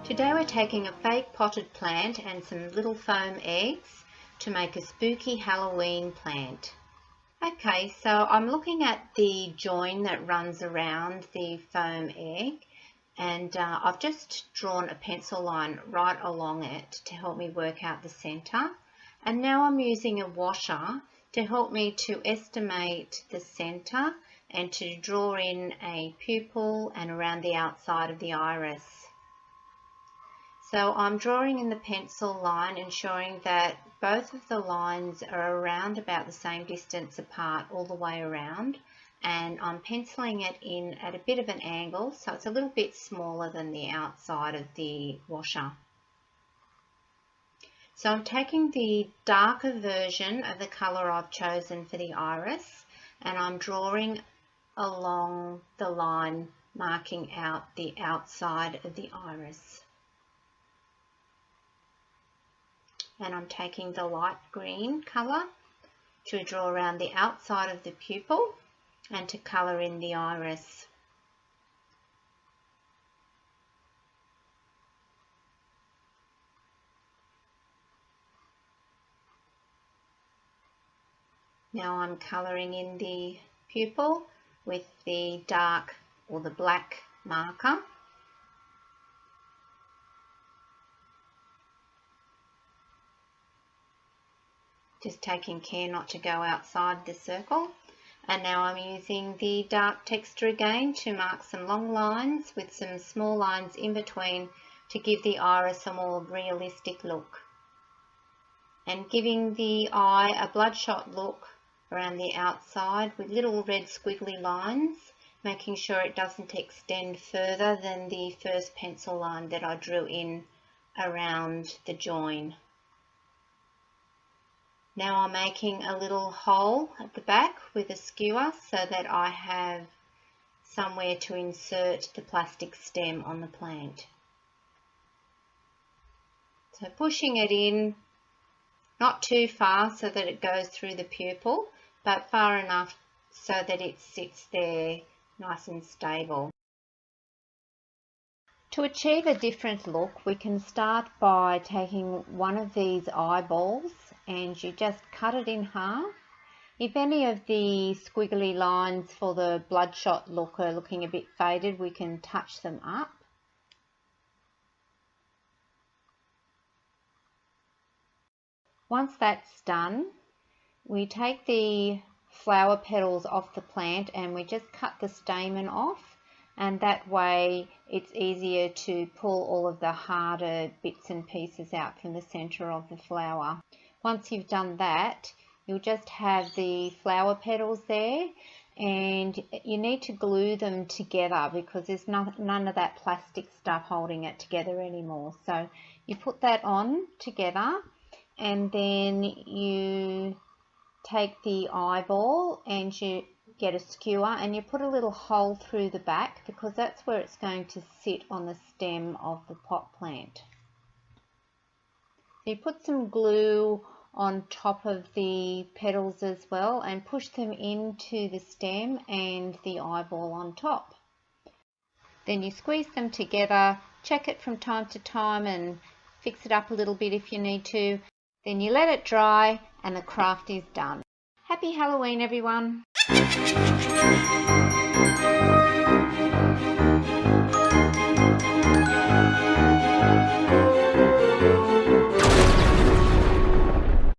Today we're taking a fake potted plant and some little foam eggs to make a spooky Halloween plant. Okay, so I'm looking at the join that runs around the foam egg, and I've just drawn a pencil line right along it to help me work out the centre. And now I'm using a washer to help me to estimate the centre and to draw in a pupil and around the outside of the iris. So I'm drawing in the pencil line, ensuring that both of the lines are around about the same distance apart all the way around, and I'm penciling it in at a bit of an angle so it's a little bit smaller than the outside of the washer. So I'm taking the darker version of the colour I've chosen for the iris, and I'm drawing along the line marking out the outside of the iris. And I'm taking the light green colour to draw around the outside of the pupil and to colour in the iris. Now I'm colouring in the pupil with the dark or the black marker. Just taking care not to go outside the circle. And now I'm using the dark texture again to mark some long lines with some small lines in between to give the iris a more realistic look. And giving the eye a bloodshot look around the outside with little red squiggly lines, making sure it doesn't extend further than the first pencil line that I drew in around the join. Now I'm making a little hole at the back with a skewer so that I have somewhere to insert the plastic stem on the plant. So pushing it in, not too far so that it goes through the pupil, but far enough so that it sits there nice and stable. To achieve a different look, we can start by taking one of these eyeballs and you just cut it in half. If any of the squiggly lines for the bloodshot look are looking a bit faded, we can touch them up. Once that's done, we take the flower petals off the plant and we just cut the stamen off, and that way it's easier to pull all of the harder bits and pieces out from the centre of the flower. Once you've done that, you'll just have the flower petals there, and you need to glue them together because there's none of that plastic stuff holding it together anymore. So you put that on together, and then you take the eyeball and you get a skewer and you put a little hole through the back because that's where it's going to sit on the stem of the pot plant. So you put some glue on top of the petals as well and push them into the stem and the eyeball on top. Then you squeeze them together, check it from time to time and fix it up a little bit if you need to. Then you let it dry and the craft is done. Happy Halloween, everyone!